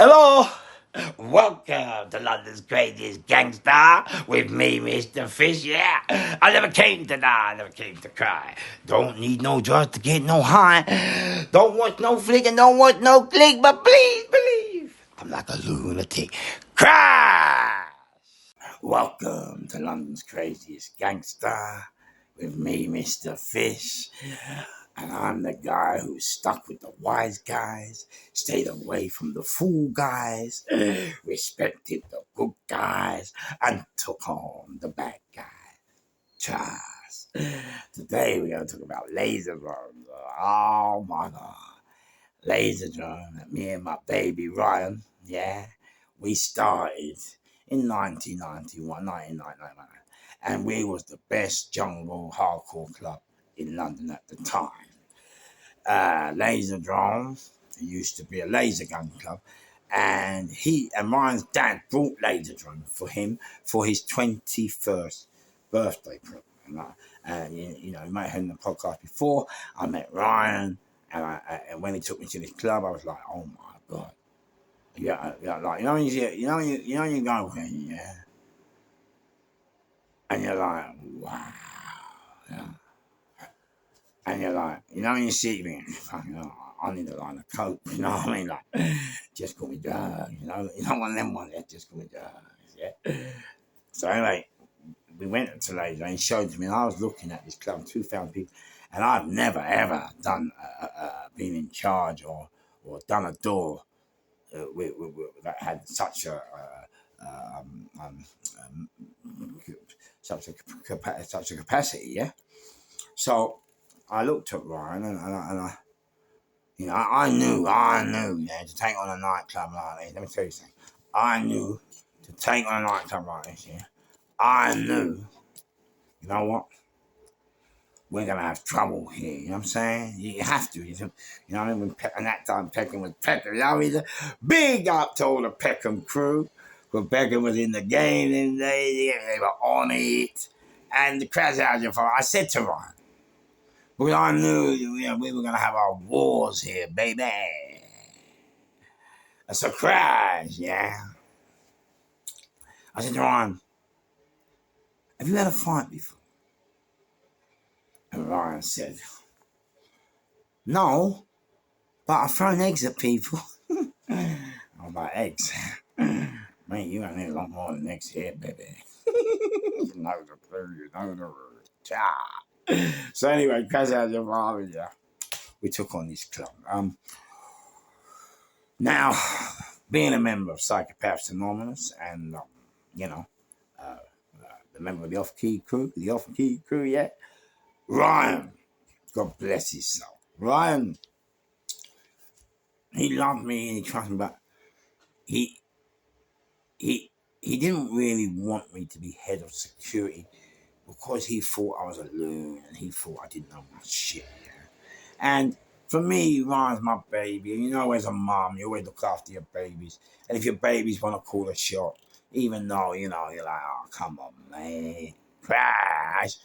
Hello! Welcome to London's craziest gangster with me, Mr. Fish, yeah. I never came to die, I never came to cry. Don't need no drugs to get no high. Don't watch no flick and don't watch no click, but please believe I'm like a lunatic. Cry! Welcome to London's craziest gangster with me, Mr. Fish. And I'm the guy who stuck with the wise guys, stayed away from the fool guys, respected the good guys, and took on the bad guys. Trust. Today we're going to talk about laser drones. Oh my God. Laser drone. Me and my baby Ryan, yeah, we started in 1991, and we was the best jungle hardcore club in London at the time. Laser drone. It used to be a laser gun club, and Ryan's dad brought laser drone for him for his 21st birthday present. And you know, you might have heard in the podcast before. I met Ryan, and when he took me to this club, I was like, oh my God, yeah, like you go here, yeah, and you're like, wow, yeah. And you're like, when you see me, I need a line of coke, you know what I mean? Like, just call me drugs, you don't want them ones, just call me drugs, yeah? So anyway, we went to Laser and he showed to me, and I was looking at this club, 2,000 people, and I've never ever done, been in charge or done a door that had such a, such a capacity, yeah? So I looked at Ryan and I knew, yeah, to take on a nightclub like this. Let me tell you something. I knew to take on a nightclub like this, yeah. I knew, you know what? We're going to have trouble here, you know what I'm saying? You have to, you know what I mean? And that time Peckham was Peckham, you know what I mean? Big up to all the Peckham crew. Because Peckham was in the game and they were on it. And the crowd's out of I said to Ryan, because I knew we were going to have our wars here, baby. A surprise, yeah. I said to Ryan, have you had a fight before? And Ryan said, no, but I've thrown eggs at people. I'm like, eggs? Man, you don't need a lot more than eggs here, baby. You know the clue, you know the rules. So anyway, because I was involved, yeah, we took on this club. Now, being a member of Psychopaths Anonymous and, the member of the off-key crew, yeah, Ryan, God bless his soul. Ryan, he loved me and he trusted me, but he didn't really want me to be head of security because he thought I was a loon and he thought I didn't know my shit. Yeah? And for me, Ryan's my baby. And as a mom, you always look after your babies. And if your babies want to call a shot, even though, you're like, oh, come on, man, crash.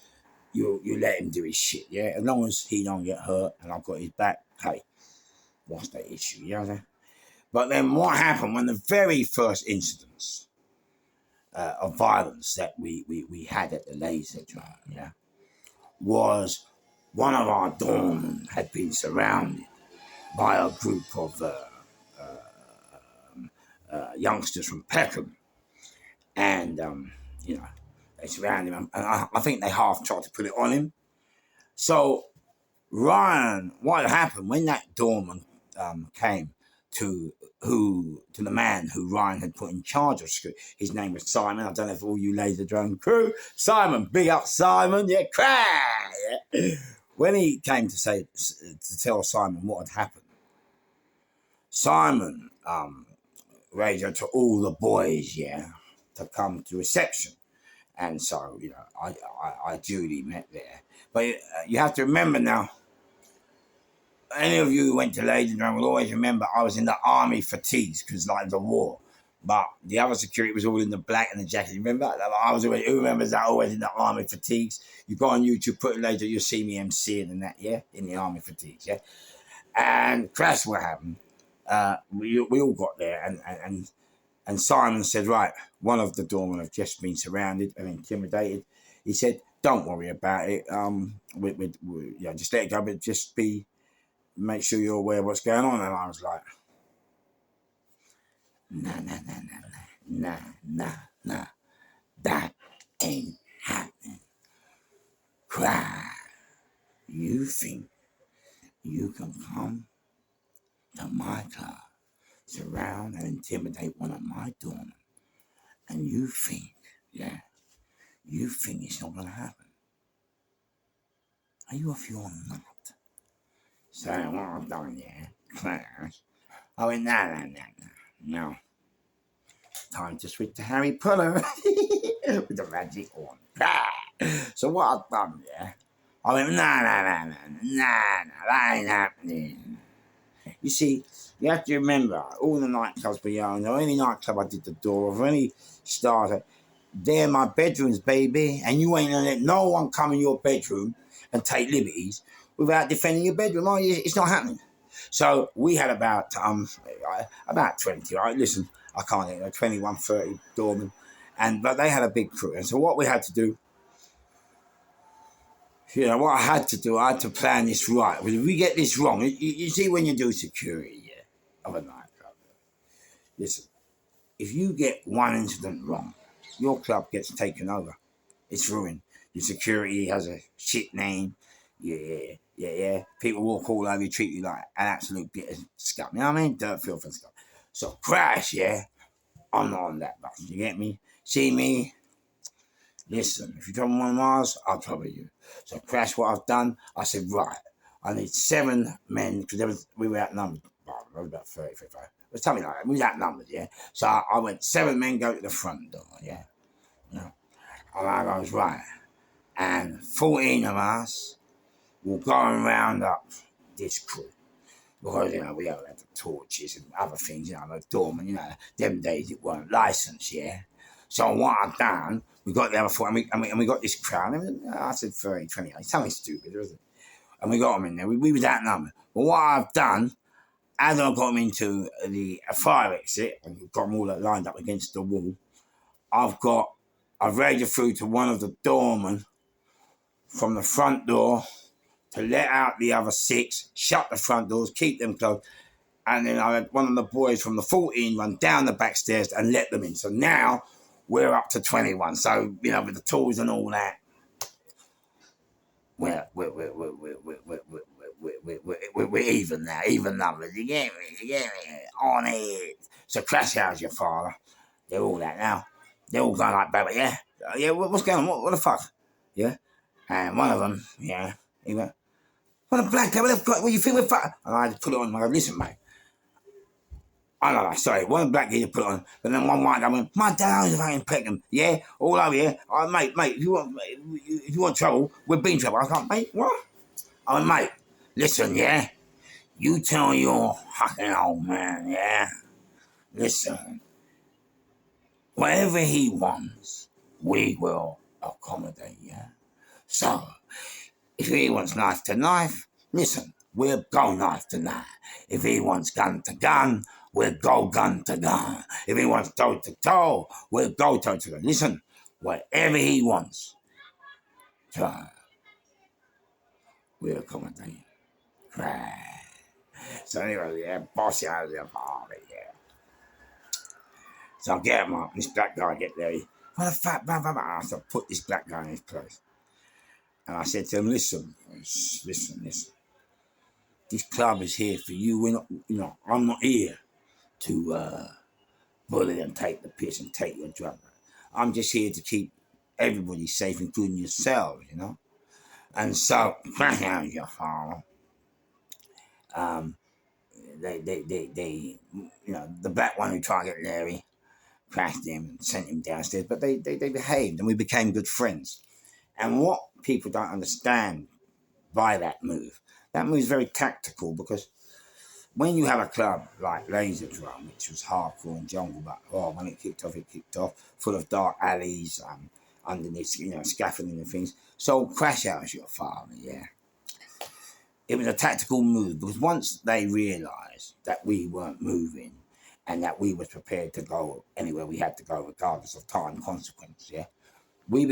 You let him do his shit, yeah? As long as he don't get hurt and I've got his back, hey, what's the issue, you know what I'm saying? But then what happened when the very first incidents of violence that we had at the laser drone, yeah, was one of our doormen had been surrounded by a group of youngsters from Peckham. And, they surrounded him. And I think they half tried to put it on him. So Ryan, what happened when that doorman came to the man who Ryan had put in charge of security? His name was Simon. I don't know if all you laser drone crew, Simon, big up Simon, yeah, cry. Yeah. When he came to tell Simon what had happened, Simon radioed to all the boys, yeah, to come to reception. And so, I duly met there. But you have to remember now, any of you who went to Laser Drone will always remember I was in the army fatigues because like the war. But the other security was all in the black and the jacket. Remember? I was always, who remembers that? Always in the army fatigues. You go on YouTube, put it later, you'll see me MCing and that, yeah? In the army fatigues, yeah? And crash what happened. we all got there, and Simon said, right, one of the doormen have just been surrounded and intimidated. He said, don't worry about it. Just let it go, but just make sure you're aware of what's going on. And I was like, nah, that ain't happening. Cry. You think you can come to my club, surround and intimidate one of my doormen, and you think it's not going to happen? Are you off your nut? So what I've done, class. I went, no. Time to switch to Harry Potter with the magic wand. So what I've done, I went, no, that ain't happening. You see, you have to remember, all the nightclubs we own, or any nightclub I did the door of, or any starter, they're my bedrooms, baby, and you ain't gonna let no one come in your bedroom and take liberties without defending your bedroom. Oh, it's not happening. So we had about 20. Right, listen, I can't think, 21, 30 doormen, but they had a big crew, and so what we had to do. What I had to plan this right. Because if we get this wrong, you see when you do security of a nightclub, listen, if you get one incident wrong, your club gets taken over. It's ruined. Your security has a shit name. Yeah. People walk all over you, treat you like an absolute bit of scum. You know what I mean? Dirt, filth and stuff. So crash, I'm not on that bus. You get me? See me? Listen, if you trouble one of ours, I'll trouble you. So crash what I've done. I said, right, I need 7 men, because we were outnumbered. Well, there was about 30, 35. It was something like that. We were outnumbered, So I went, 7 men go to the front door, And I goes, right. And 14 of us will go and round up this crew. Because, we all had the torches and other things, the doorman, them days it weren't licensed, So what I've done, we got the other 4, and we got this crowd. I said 30, 20, something stupid, wasn't it? And we got them in there. We was outnumbered. But what I've done, as I got them into the fire exit, and got them all lined up against the wall, I've raided through to one of the doormen from the front door to let out the other 6, shut the front doors, keep them closed. And then I had one of the boys from the 14 run down the back stairs and let them in. So now we're up to 21. So, with the tools and all that, we're even now, even numbers. You get me? On it. So crash how's your father? They're all that now. They're all going like, baby, what's going on? What the fuck? And one of them, he went, what a black guy, what you think we're fucking? And I had to put it on. I go, listen, mate. Sorry, one black guy to put it on, but then one white guy went, my dad is fucking Peckham, all over here. Mate, if you want trouble, we've been trouble. I can't, mate, what? I went, mate, listen, you tell your fucking old man, listen, whatever he wants, we will accommodate, So, if he wants knife to knife, listen, we'll go knife to knife. If he wants gun to gun, we'll go gun to gun. If he wants toe to toe, we'll go toe to toe. Listen, whatever he wants, we'll accommodate. Right. So anyway, bossy out of the apartment, So I get him up, this black guy get there. What the fuck, blah, blah, blah. So I put this black guy in his place. And I said to him, listen. This club is here for you. We're not, I'm not here to bully and take the piss and take your drug. I'm just here to keep everybody safe, including yourselves, And so, crash out your father. They, the black one who tried to get Larry, crashed him and sent him downstairs, but they behaved and we became good friends. And what people don't understand by that move is very tactical, because when you have a club like Lazerdrome, which was hardcore and jungle, but when it kicked off, full of dark alleys, underneath, scaffolding and things. So crash out as your father, It was a tactical move because once they realised that we weren't moving and that we was prepared to go anywhere we had to go, regardless of time consequence, yeah, we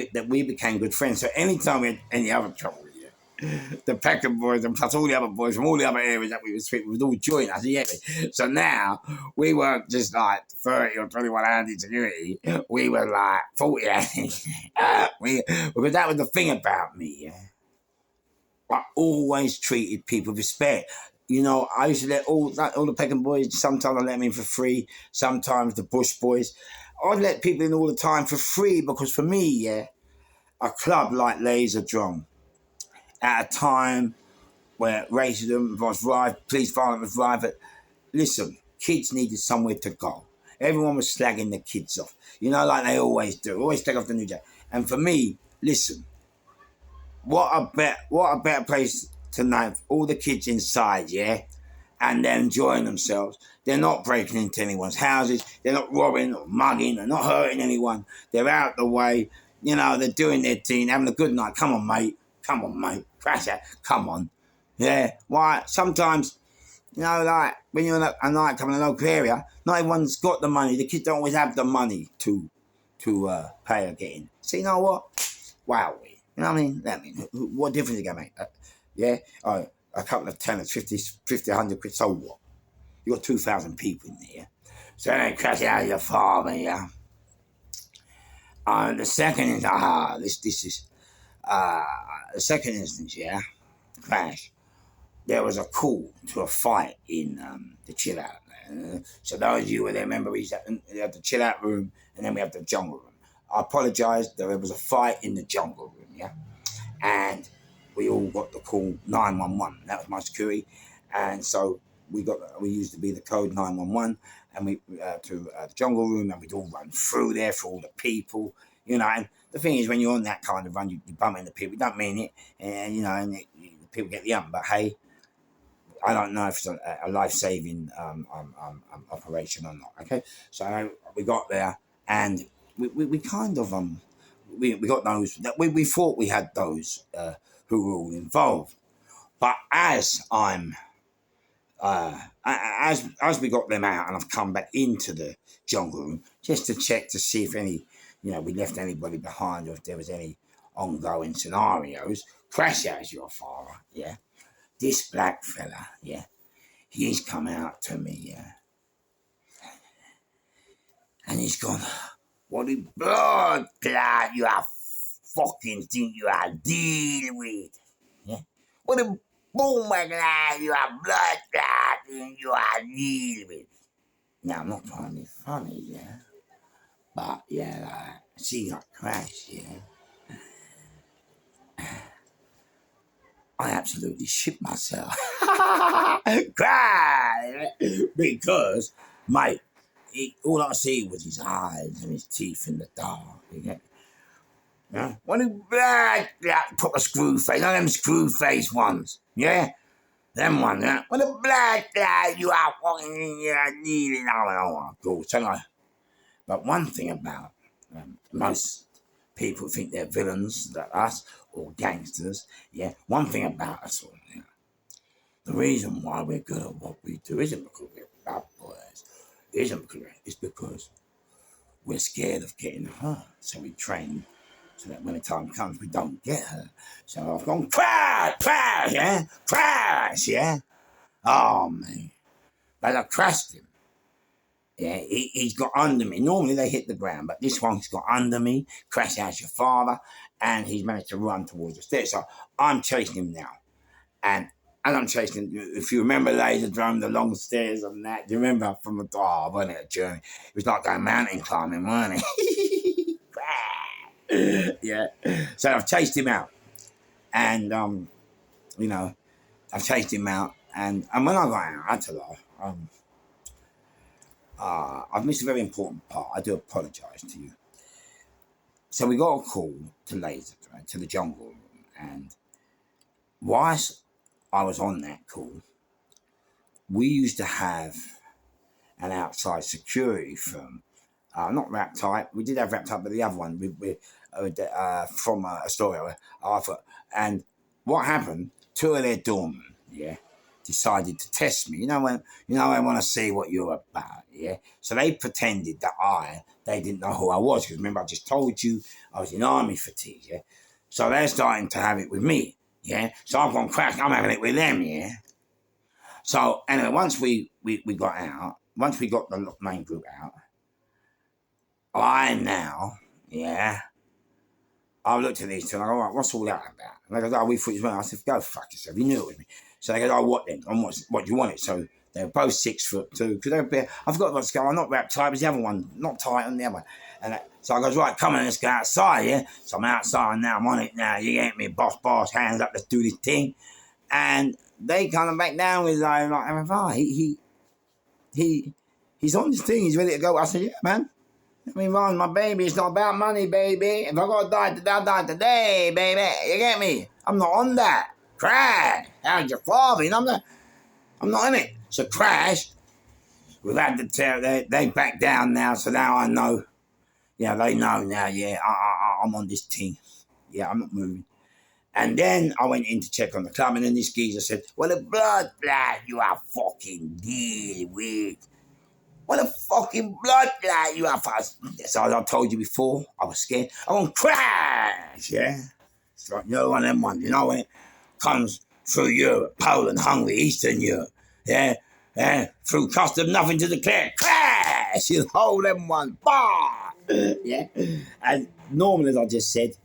became good friends. So anytime we had any other trouble, yeah, the Peckham boys and plus all the other boys from all the other areas that we would all join us. Yeah. So now we weren't just like 30 or 21 handy security. We were like 40 handy. Because that was the thing about me, yeah. I always treated people with respect. You know, I used to let all the Peckham boys, sometimes I let them in for free, sometimes the Bush boys. I'd let people in all the time for free because for me, yeah, a club like Lazerdrome at a time where racism was rife, police violence was rife. Listen, kids needed somewhere to go. Everyone was slagging the kids off, you know, like they always do. Always take off the new jack. And for me, listen, what a better place to have all the kids inside, yeah, and they're enjoying themselves. They're not breaking into anyone's houses. They're not robbing or mugging. They're not hurting anyone. They're out the way. You know, they're doing their thing, having a good night. Come on, mate. Come on, mate. Crash it. Come on. Yeah. Why? Sometimes, you know, like when you're in a nightclub in a local area, not everyone's got the money. The kids don't always have the money to pay or get in. So you know what? Wow. You know what I mean? What difference is it going to make? Yeah? Oh, a couple of tenants, 50, 100 quid, so what? You got 2,000 people in there. So they crash it out of your farm, yeah? The second is, this is, the second instance, yeah? Crash. There was a call to a fight in the chill out. So those of you who remember, we have the chill out room and then we have the jungle room. I apologise, there was a fight in the jungle room, yeah? And we all got the call 911. That was my security. And so we used to be the code 911 and we to the jungle room and we'd all run through there for all the people, you know. And the thing is, when you're on that kind of run, you bump into people, you don't mean it, and you know, and people get the but hey, I don't know if it's a life-saving operation or not. Okay, so we got there and we kind of we got those that we thought we had those who were all involved, but as we got them out and I've come back into the jungle room just to check to see if any, you know, we left anybody behind or if there was any ongoing scenarios. Crash as your father, yeah. This black fella, yeah. He's come out to me, yeah. And he's gone, what the blood clot you are fucking think you are dealing with? Yeah. What the boomer clot you are blood clot think you are dealing with? Now, I'm not trying to be funny, yeah. But, yeah, she got crashed, yeah. I absolutely shit myself. Cry! Because, mate, all I see was his eyes and his teeth in the dark. Yeah? When he put a screw face, one of them screw face ones, yeah? Them ones, yeah? When the black guy you are walking in here needing, oh, go, but one thing about most people think they're villains, like us, or gangsters, yeah? One thing about us all, yeah? The reason why we're good at what we do isn't because we're bad boys, it's because we're scared of getting hurt. So we train so that when the time comes, we don't get hurt. So I've gone, crash, yeah? Crash, yeah? Oh, man. But I crashed him. Yeah, he's got under me. Normally they hit the ground, but this one's got under me, crashed out your father, and he's managed to run towards the stairs. So I'm chasing him now. And as I'm chasing, if you remember Lazerdrome, the long stairs and that, do you remember from the wasn't it a journey? It was like going mountain climbing, wasn't it? Yeah. So I've chased him out. And you know, I've chased him out and when I got out, I had to laugh. I've missed a very important part. I do apologise to you. So we got a call to Lazerdrome, to the jungle room, and whilst I was on that call, we used to have an outside security firm. Not Wrap Tight. We did have Wrap Tight, but the other one from Astoria. And what happened? Two of their doormen, yeah, decided to test me. I want to see what you're about, yeah. So they pretended that they didn't know who I was, because remember I just told you I was in army fatigue, yeah. So they're starting to have it with me, yeah. So I've gone crack, I'm having it with them, yeah. So anyway, once we got out, once we got the main group out, I now, yeah, I looked at these two and I go, all right, what's all that about? And they go, oh, we thought you were. I said, go fuck yourself, you knew it with me. So they go, oh, what then? And what do you want it? So they were both 6'2", because I forgot what's going on, not wrapped tight, it was the other one, not tight on the other one. So I goes, right, come on, let's go outside, yeah? So I'm outside now, I'm on it now, you get me, boss, hands up, let's do this thing. And they kind of back down with like he's on this thing, he's ready to go. I said, yeah, man. I mean, Ron, my baby, it's not about money, baby. If I gotta die today, I'll die today, baby. You get me? I'm not on that. Crash. How's your father? I'm not in it. So Crash, we've had to tell, they back down now, so now I know. Yeah, they know now, yeah, I'm on this team. Yeah, I'm not moving. And then I went in to check on the club, and then this geezer said, well, the blood, you are fucking dead with. What a fucking blood you are fast. So as I told you before, I was scared. I won't crash, yeah? It's like, one of them ones, when it comes through Europe, Poland, Hungary, Eastern Europe, yeah? Through custom, nothing to declare. Crash! You hold them one, bah! Yeah? And normally, as I just said,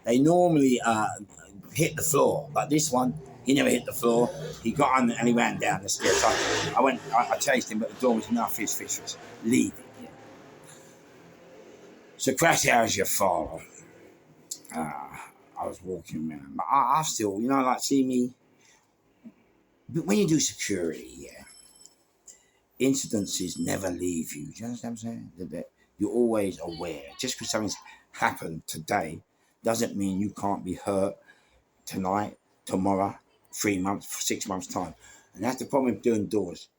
they normally hit the floor, but this one, he never hit the floor. He got on and he ran down the stairs. So I chased him, but the door was enough. His fish was leaving. Yeah. So Crash, how's your father? I was walking around, but I still, see me. But when you do security, yeah, incidences never leave you. Do you understand what I'm saying? That you're always aware. Just because something's happened today doesn't mean you can't be hurt tonight, tomorrow, 3 months, 6 months' time. And that's the problem with doing doors.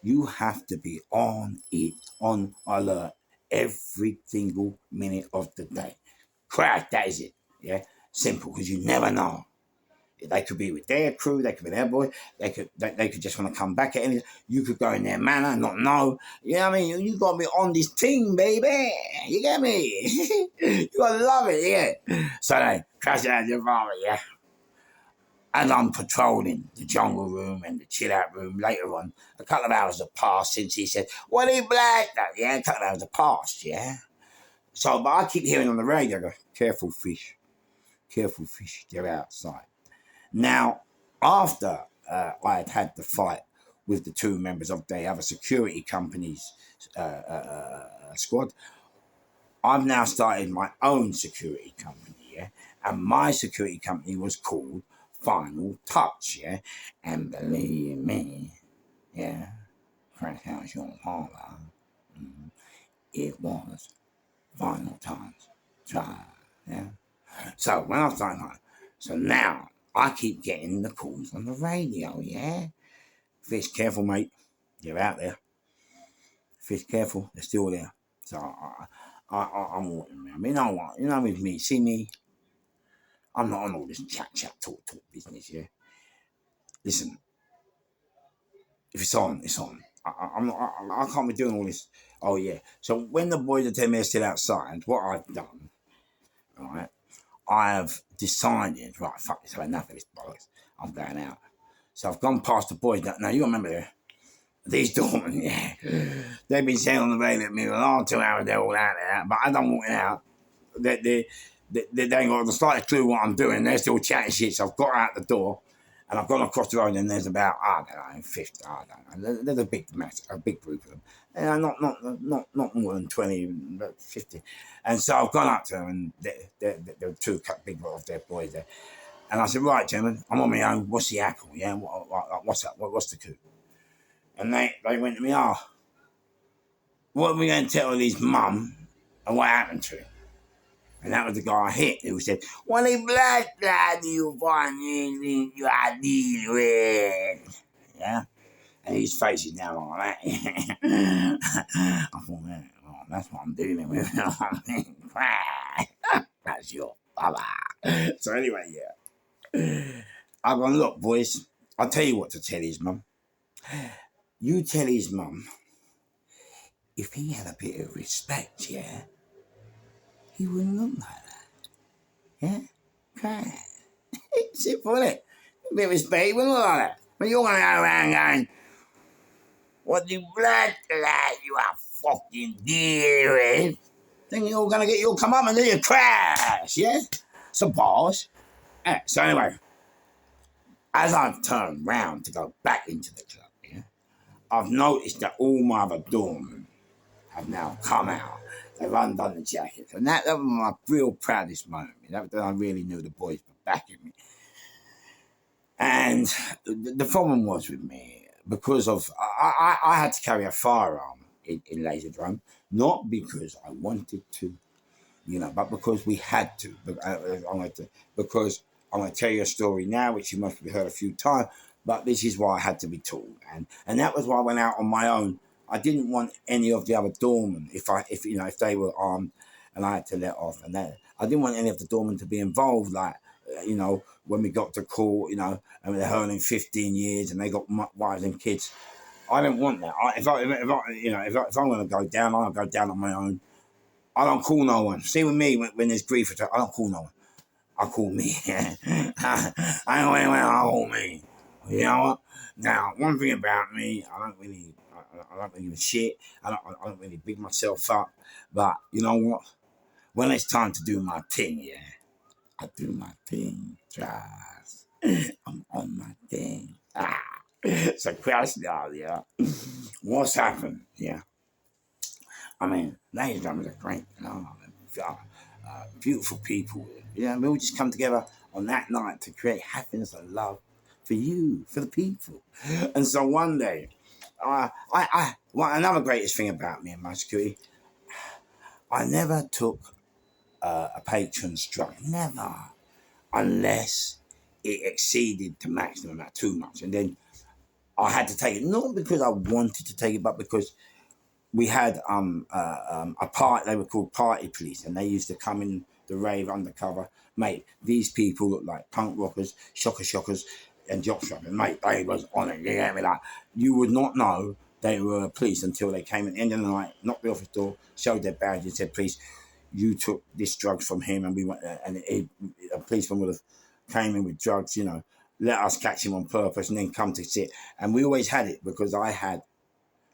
You have to be on it, on alert, every single minute of the day. Crash, that is it. Yeah, simple, because you never know. They could be with their crew, they could be their boy, they could just want to come back at anything. You could go in their manor, not know. You know what I mean? You got to be on this team, baby. You get me? You got to love it, yeah. So they crash out your father, yeah. And I'm patrolling the jungle room and the chill out room later on. A couple of hours have passed since he said, "What he black?" Yeah, a couple of hours have passed, yeah. So, but I keep hearing on the radio, go, careful fish, they're outside. Now, after I had the fight with the two members of the other security company's squad, I've now started my own security company, yeah? And my security company was called Final Touch, yeah? And believe me, yeah, Frank House, your father, it was Final Touch. Try, yeah? So when I started, so now I keep getting the calls on the radio, yeah? Fish, careful, mate. You're out there. Fish, careful. They're still there. So I'm walking around. I mean, with me, see me, I'm not on all this chat, talk business, yeah? Listen, if it's on, it's on. I can't be doing all this. Oh, yeah. So when the boys are telling me they're still outside, what I've done, right, I have decided, right, fuck this, I've had enough of this bollocks. I'm going out. So I've gone past the boys. Now, you remember these doormen, yeah. They've been saying on the radio at me the last 2 hours they're all out there, but as I'm walking out, they ain't got the slightest clue what I'm doing. They're still chatting shit. So I've got out the door and I've gone across the road and there's about, I don't know, 50, I don't know. There's a big group of them. And not more than 20, but 50. And so I've gone up to them and there were two big of their boys there. And I said, right, gentlemen, I'm on my own. What's the apple? Yeah, what's up? What's the coup? And they went to me, what are we going to tell his mum and what happened to him? And that was the guy I hit who said, "What a black lad you find you are dealing with." Yeah? And his face is now like that. I thought, man, that's what I'm dealing with. That's your father. So anyway, yeah. I've gone, look, boys, I'll tell you what to tell his mum. You tell his mum, if he had a bit of respect, yeah, he wouldn't look like that. Yeah? Right. Simple, isn't it? A bit of respect, he wouldn't look like that. But you're going to go around going, what the blood lad you are fucking dealing? Then you're going to get your come up and then you crash, yeah? So, boss. So, anyway, as I've turned round to go back into the club, yeah, I've noticed that all my other doormen have now come out. They've undone the jackets. And that was my real proudest moment. That I really knew the boys were backing me. And the problem was with me, because of, I had to carry a firearm in lazerdrome, not because I wanted to, but because we had to. Because I'm going to tell you a story now, which you must have heard a few times, but this is why I had to be told. And that was why I went out on my own. I didn't want any of the other doormen, if they were armed and I had to let off. And that, I didn't want any of the doormen to be involved, like, when we got to court, and they're hurling 15 years and they got wives and kids. I don't want that. If I'm going to go down, I'll go down on my own. I don't call no one. See with me, when there's grief, I don't call no one. I call me. I don't know anyone. I call me. You know what? Now, one thing about me, I don't really give a shit. I don't really big myself up. But you know what? When it's time to do my thing, yeah, I do my thing. Trust. I'm on my thing. So crash now, yeah. What's happened? Yeah. I mean, ladies and gentlemen, are great, beautiful people. We all just come together on that night to create happiness and love for you, for the people. And so one day, another greatest thing about me and my security, I never took a patron's drug, never, unless it exceeded the maximum amount, too much. And then I had to take it, not because I wanted to take it, but because we had a part. They were called party police, and they used to come in the rave undercover. Mate, these people look like punk rockers, shockers, and jock shoppers. Mate, they was on it. You get me? Like, you would not know they were police until they came at the end of the night, knocked the office door, showed their badge, and said, "Please, you took this drug from him," and we went. And a policeman would have came in with drugs. Let us catch him on purpose, and then come to sit. And we always had it because I had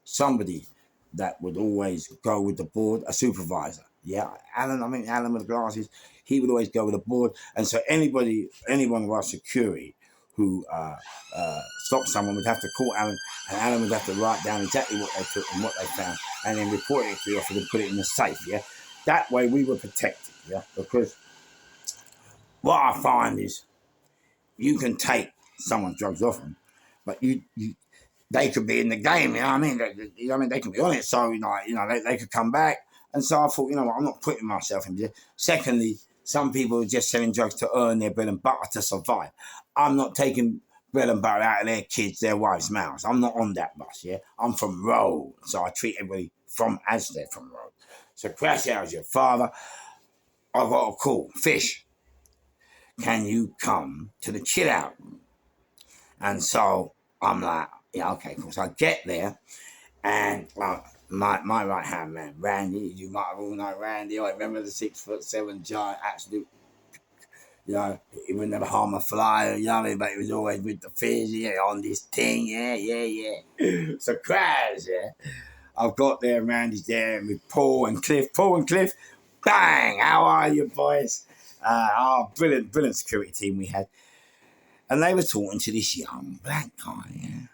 somebody that would always go with the board, a supervisor. Yeah, Alan with the glasses, he would always go with the board. And so anyone of our security who stopped someone would have to call Alan, and Alan would have to write down exactly what they took and what they found, and then report it to the officer and put it in the safe, yeah? That way we were protected, yeah? Because what I find is you can take someone's drugs off them, but they could be in the game, you know what I mean? They could be on it, so they could come back. And so I thought, I'm not putting myself in there. Secondly, some people are just selling drugs to earn their bread and butter to survive. I'm not taking bread and butter out of their kids, their wives' mouths. I'm not on that bus, yeah? I'm from road, so I treat everybody as they're from road. So crash out as your father. I got a call, Fish, can you come to the chill out? And so I'm like, yeah, okay, cool. So I get there, and my right hand man, Randy, you might have all know Randy. I remember the 6'7" giant, absolute. He would never harm a fly, but he was always with the fish, on this thing, yeah. So crash, yeah. I've got there, Randy's there, with Paul and Cliff, bang, how are you, boys? Brilliant security team we had. And they were talking to this young black guy, yeah.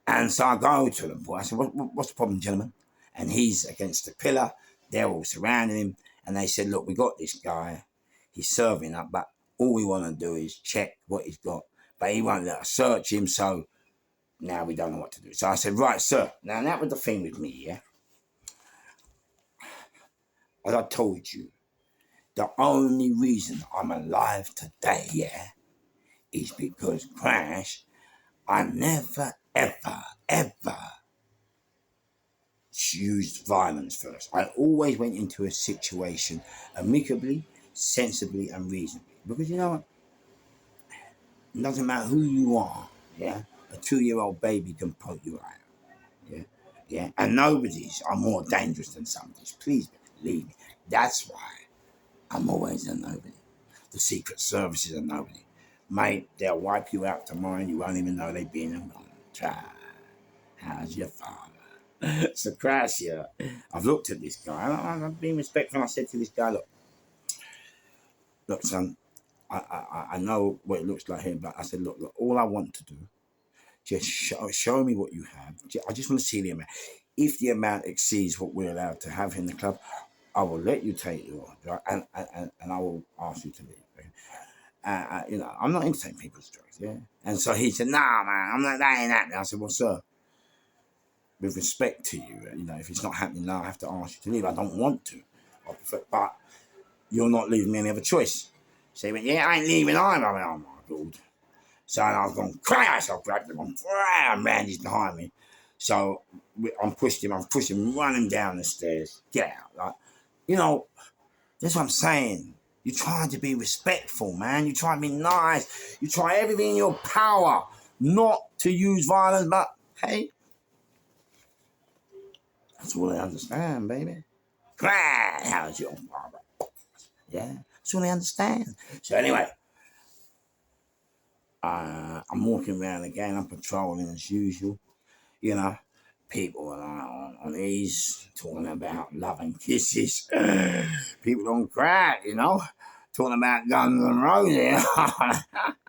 And so I go to them, boy. I said, what's the problem, gentlemen? And he's against the pillar. They're all surrounding him. And they said, look, we got this guy. He's serving up, but all we want to do is check what he's got. But he won't let us search him, so now we don't know what to do. So I said, right, sir. Now, that was the thing with me, yeah? As I told you, the only reason I'm alive today, yeah, is because Crash, I never, ever used violence first. I always went into a situation amicably, sensibly, and reasonably. Because you know what? It doesn't matter who you are, yeah? A 2-year-old baby can poke you out, yeah? Yeah, and nobody's are more dangerous than somebody's. Please believe me. That's why I'm always a nobody. The Secret Service is a nobody. Mate, they'll wipe you out tomorrow and you won't even know they've been around. Try. How's your father? So, Crash, yeah, I've looked at this guy. I've been respectful. And I said to this guy, look, son, I know what it looks like here, but I said, look, all I want to do, just show me what you have. I just want to see the amount. If the amount exceeds what we're allowed to have in the club, I will let you take yours, right? And I will ask you to leave. I'm not into taking people's drugs, yeah. And so he said, "Nah, man, I'm not. That ain't happening." I said, "Well, sir, with respect to you, if it's not happening now, I have to ask you to leave. I don't want to, but you're not leaving me any other choice." So he went, "Yeah, I ain't leaving either." I went, "Oh my God!" So I was going crash. I grabbed him, and ran he's behind me. So I'm pushing him, running down the stairs. Get out, like, you know. That's what I'm saying. You're trying to be respectful, man. You're trying to be nice. You try everything in your power not to use violence, but hey, that's all they understand, baby. How's your father? Yeah, that's all they understand. So anyway, I'm walking around again. I'm patrolling as usual. You know, people are on these talking about love and kisses. People don't crack, talking about Guns and Roses.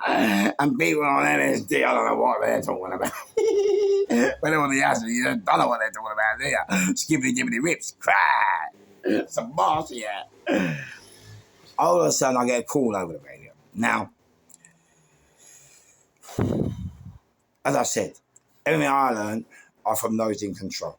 And people on LSD, I don't know what they're talking about. When they're on the acid, you don't know what they're talking about, do you? Skibbity dibbity rips, cry. Some boss, yeah. All of a sudden, I get a call over the radio. Now, as I said, everything I learned are from those in control.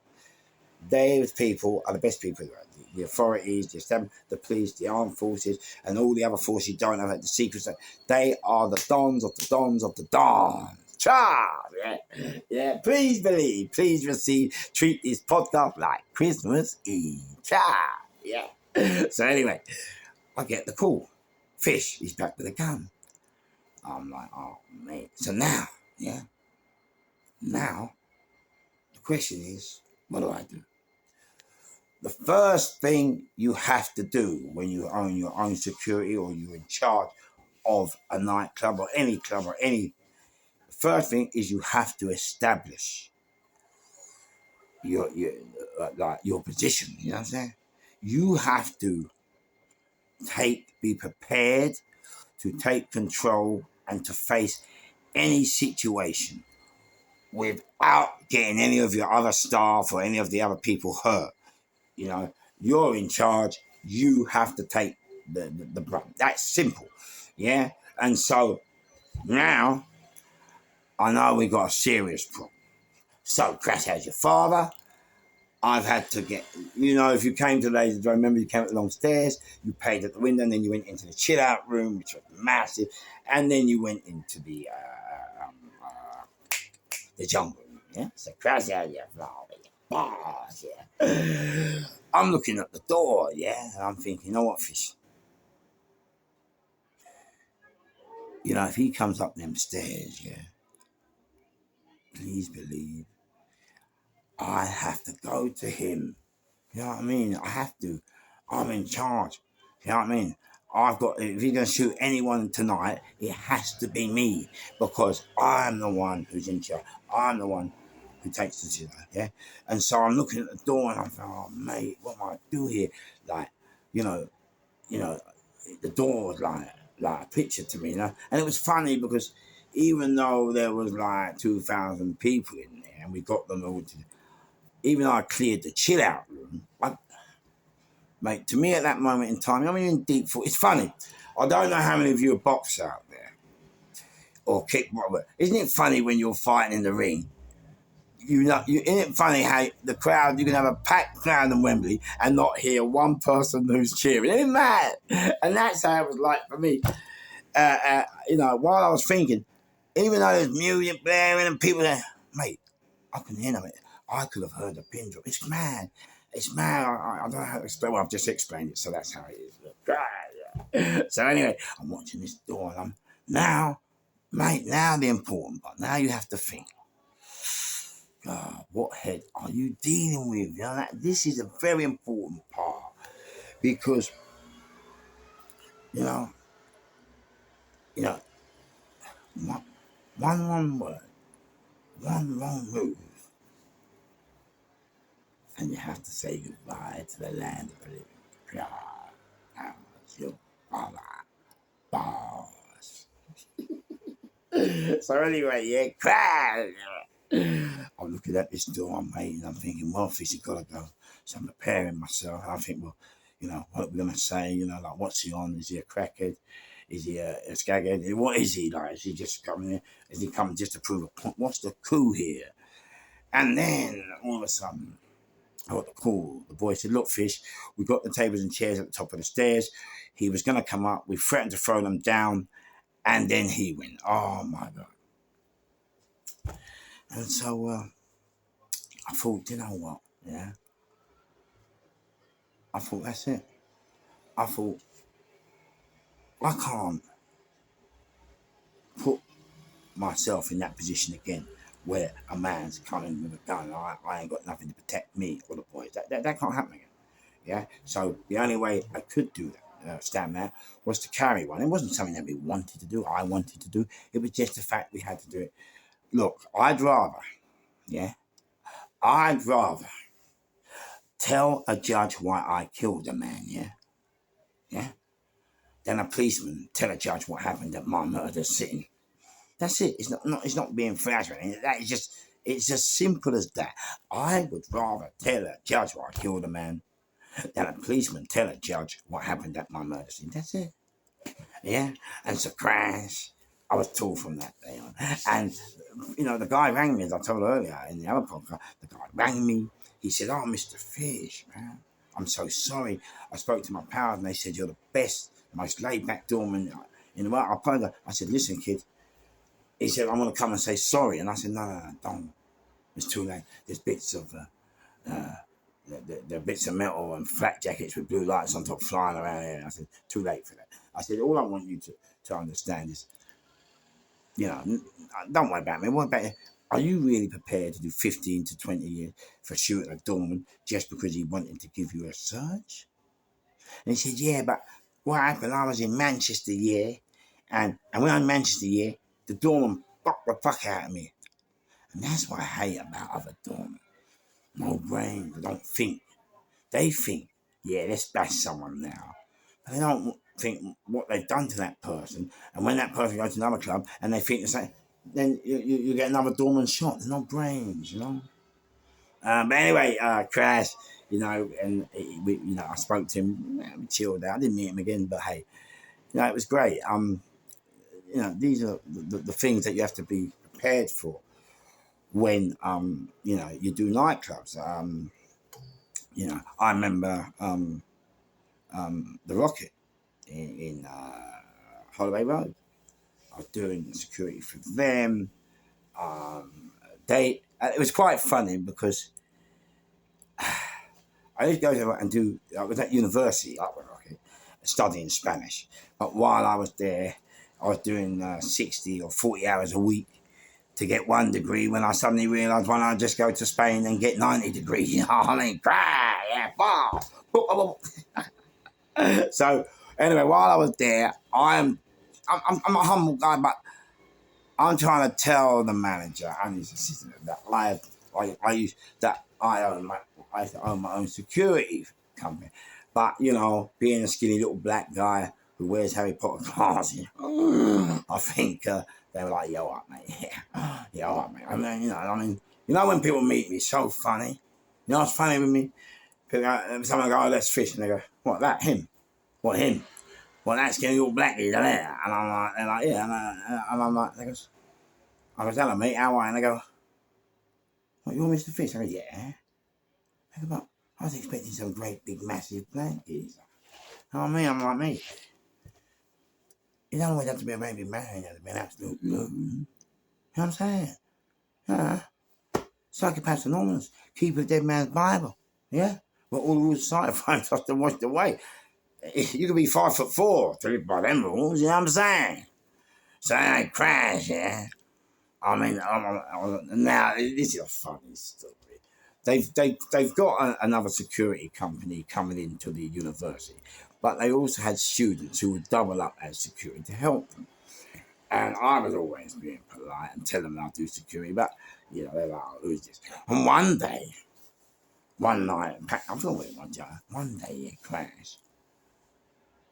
Those people are the best people. The authorities, the establishment, the police, the armed forces, and all the other forces you don't know about the secrets. They are the dons of the dons of the dons. Charles, yeah. Please believe, please receive, treat this podcast like Christmas Eve. Charles, yeah. So anyway, I get the call. Fish, he's back with a gun. I'm like, oh mate. So now, now the question is, what do I do? The first thing you have to do when you own your own security or you're in charge of a nightclub or any club or any, the first thing is you have to establish your position. You know what I'm saying? You have to be prepared to take control and to face any situation without getting any of your other staff or any of the other people hurt. You're in charge. You have to take the brunt. That's simple. Yeah. And so now I know we got a serious problem. So Crash has your father. I've had to get, if you came to Lazerdrome, remember you came up the long stairs, you paid at the window, and then you went into the chill out room, which was massive, and then you went into the jungle room. Yeah. So Crash has your father, your boss. Yeah. I'm looking at the door, yeah, and I'm thinking, you know what, Fish? If he comes up them stairs, yeah, please believe I have to go to him. You know what I mean? I have to. I'm in charge. You know what I mean? If he's going to shoot anyone tonight, it has to be me because I'm the one who's in charge. I'm the one who takes the decision, yeah? And so I'm looking at the door and I'm thinking, oh, mate, what am I do here? Like, you know, the door was like a picture to me, And it was funny because even though there was like 2,000 people in there and we got them all even though I cleared the chill out room, mate, to me at that moment in time, in deep thought. It's funny. I don't know how many of you are box out there or kickboxer. Isn't it funny when you're fighting in the ring? Isn't it funny how the crowd, you can have a packed crowd in Wembley and not hear one person who's cheering? Isn't it mad? And that's how it was like for me. While I was thinking, even though there's music blaring and people there, mate, I couldn't hear them. I could have heard a pin drop. It's mad. It's mad. I don't know how to explain. Well, I've just explained it, so that's how it is. So anyway, I'm watching this door, and now Mate, now the important part. Now you have to think. God, what head are you dealing with? You know, this is a very important part because you know, you know, one wrong word, one wrong move, and you have to say goodbye to the land of the living. God, that was your boss. So anyway, yeah, crash. I'm looking at this door, mate, and I'm thinking, well, Fish, you gotta go. So I'm preparing myself. I think, well, you know, what are we gonna say? You know, like, what's he on? Is he a crackhead? Is he a skaghead? What is he like? Is he just coming here? Is he coming just to prove a point? What's the coup here? And then all of a sudden, I got the call. The boy said, look, Fish, we got the tables and chairs at the top of the stairs. He was gonna come up. We threatened to throw them down, and then he went. Oh my God. And so I thought, you know what? Yeah. I thought, that's it. I thought, I can't put myself in that position again where a man's coming with a gun. I ain't got nothing to protect me or the boys. That can't happen again. Yeah. So the only way I could do that, stand there, was to carry one. It wasn't something that we wanted to do. I wanted to do. It was just the fact we had to do it. Look, yeah, I'd rather tell a judge why I killed a man. Yeah, than a policeman tell a judge what happened at my murder scene. That's it. It's not being flash or anything. That is just, it's as simple as that. I would rather tell a judge why I killed a man than a policeman tell a judge what happened at my murder scene. That's it. Yeah. And so crash. I was taught from that day on. And you know, the guy rang me, as I told earlier in the other podcast, the guy rang me. He said, oh, Mr. Fish, man, I'm so sorry. I spoke to my pals and they said you're the best, most laid back doorman in the world. I said, listen, kid. He said, I'm going to come and say sorry. And I said, no, don't. It's too late. There's bits of the bits of metal and flak jackets with blue lights on top flying around here. And I said, too late for that. I said, all I want you to understand is, you know, don't worry about me. What about you? Are you really prepared to do 15 to 20 years for shooting a doorman just because he wanted to give you a search? And he said, yeah, but what happened? I was in Manchester, yeah. And when I'm in Manchester, yeah, the doorman fucked the fuck out of me. And that's what I hate about other doormen. No brains, they don't think. They think, yeah, let's bash someone now. But they don't think what they've done to that person. And when that person goes to another club and they think the same, then you get another doorman shot. There's no brains, you know. But anyway, Crash, you know, and I spoke to him, we chilled out. I didn't meet him again, but hey, you know, it was great. You know, these are the things that you have to be prepared for when you know, you do nightclubs. You know, I remember the Rocket in Holloway Road. I was doing security for them. It was quite funny because I used to go there and do. I was at university up at Rocket, studying Spanish. But while I was there, I was doing 60 or 40 hours a week to get 1 degree when I suddenly realised why not just go to Spain and get 90 degrees. You know what I mean? Yeah, So anyway, while I was there, I'm a humble guy, but I'm trying to tell the manager and his assistant that I used to own my own security company. But you know, being a skinny little black guy who wears Harry Potter glasses, I think they were like, "Yo, up, mate, yeah, all right, mate." You know, when people meet me, it's so funny. You know what's funny with me? Someone go, "Oh, let's fish," and they go, "What, that him? What, him? Well, that skinny little blackie there." And I'm like, they're like, "Yeah," and I'm like, I was telling mate, how are you? And they go, "What, you're Mr. Fish?" I go, "Yeah." They go, "I was expecting some great big massive blankies." You know what I mean? I'm like, mate, you don't always have to be a very big man, you have to be an absolute loon. You know what I'm saying? Yeah. Psychopaths Anonymous, keep a dead man's Bible. Yeah? Well, all the rules of society finds us to wash away. You could be 5'4" to live by them rules, you know what I'm saying? So then they crash, yeah. I mean, now this is a funny story. They've got another security company coming into the university, but they also had students who would double up as security to help them. And I was always being polite and telling them I'll do security, but you know they're like, oh, "Who's this?" And one night, I'm talking one day it crashed.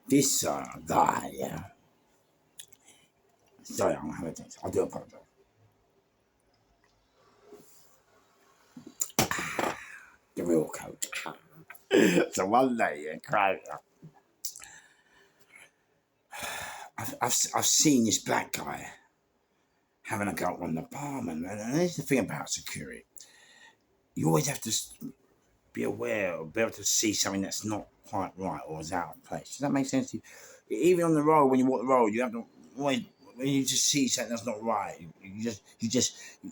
This guy, yeah. Sorry, I'm having things. I do apologize. The real coach. So one day, yeah, crashed. I've seen this black guy having a go on the barman, and there's the thing about security. You always have to be aware or be able to see something that's not quite right or is out of place. Does that make sense to you? Even on the road, when you walk the road, you have to always, when you just see something that's not right, you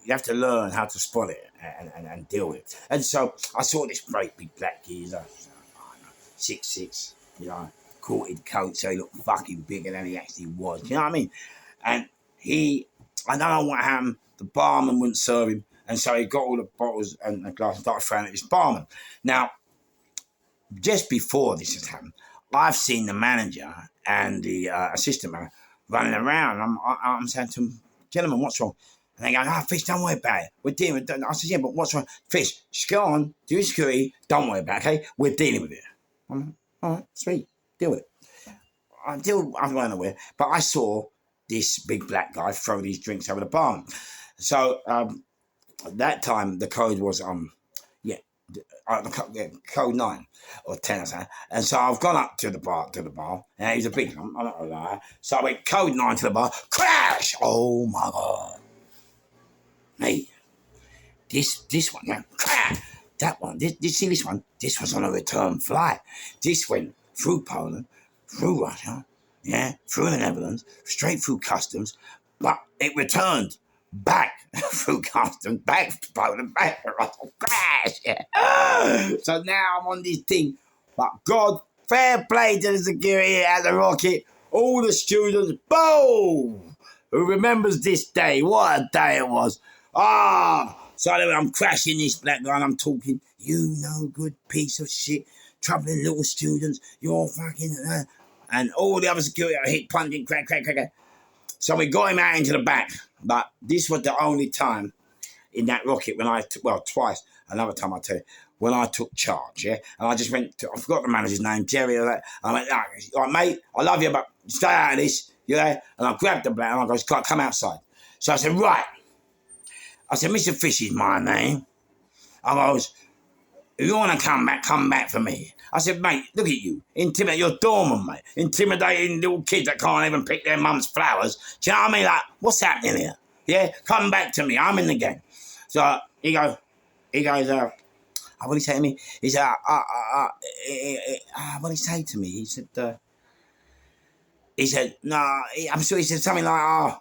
have to learn how to spot it and deal with it. And so I saw this great big black geezer, 6'6", you know, coated coat, so he looked fucking bigger than he actually was. You know what I mean? And I don't know what happened. The barman wouldn't serve him, and so he got all the bottles and glasses and started throwing at this barman. Now, just before this has happened, I've seen the manager and the assistant manager running around. I'm saying to them, "Gentlemen, what's wrong?" And they go, "Oh, Fish, don't worry about it. We're dealing with it." I said, "Yeah, but what's wrong? Fish, just go on, do your security, don't worry about it, okay? We're dealing with it." I'm like, "All right, sweet, deal with it." I'm going nowhere, but I saw this big black guy throw these drinks over the bar. So at that time, the code was yeah, code 9 or 10 or something. And so I've gone up to the bar, and he's a big one, I'm not gonna lie. So I went code 9 to the bar, crash! Oh my God. Mate, this one, yeah, crash! That one, see this one? This was on a return flight. This went through Poland, through Russia, yeah, through the Netherlands, straight through customs, but it returned back through customs, back to Poland, back to Russia, crash, yeah. So now I'm on this thing, but God, fair play to the security at the rocket, all the students, boom! Who remembers this day? What a day it was. So anyway, I'm crashing this black guy and I'm talking, "You no good piece of shit, troubling little students, you're fucking..." And all the other security I hit, punching, crack. So we got him out into the back. But this was the only time in that rocket when twice, another time I tell you, when I took charge, yeah? And I just I forgot the manager's name, Jerry, or that. I went, "All right, mate, I love you, but stay out of this," you know? And I grabbed the black and I goes, "Come outside." So I said, "Right." I said, "Mr. Fish is my name." I goes, "If you want to come back for me." I said, "Mate, look at you. You're doorman, mate. Intimidating little kids that can't even pick their mum's flowers. Do you know what I mean? Like, what's happening here? Yeah, come back to me. I'm in the game." So he goes, what did he say to me? He said, what did he say to me? He said, "No," I'm sure he said something like,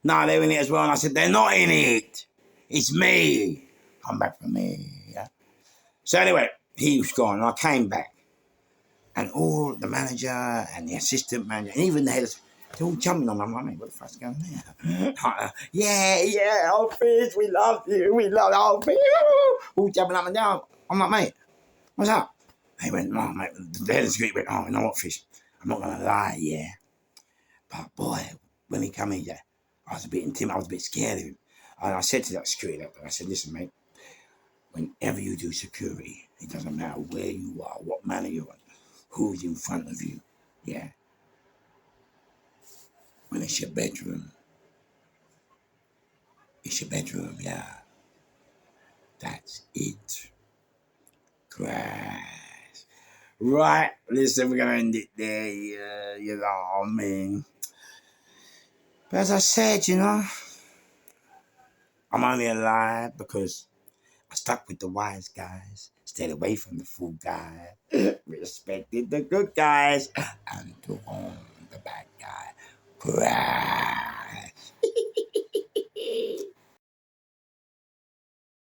"No, they're in it as well." And I said, "They're not in it. It's me. Come back for me." Yeah. So anyway, he was gone, and I came back, and all the manager and the assistant manager, and even the head, they're all jumping on me. I'm like, "Mate, what the fuck's going on there?" Yeah, "Oh, Fish, we love you. We love Fish." All jumping up and down. I'm like, "Mate, what's up?" He went, "No, mate." The head of the security went, "Oh, you know what, Fish? I'm not going to lie, yeah. But boy, when he come in, yeah, I was a bit intimidated. I was a bit scared of him." And I said to that security, I said, "Listen, mate, whenever you do security, it doesn't matter where you are, what manner you're in, who's in front of you, yeah. When it's your bedroom, yeah. That's it. Crash." Right, listen, we're going to end it there, yeah, you know what I mean? But as I said, I'm only alive because I stuck with the wise guys, stayed away from the fool guys, respected the good guys, and took on the bad guy. Crash.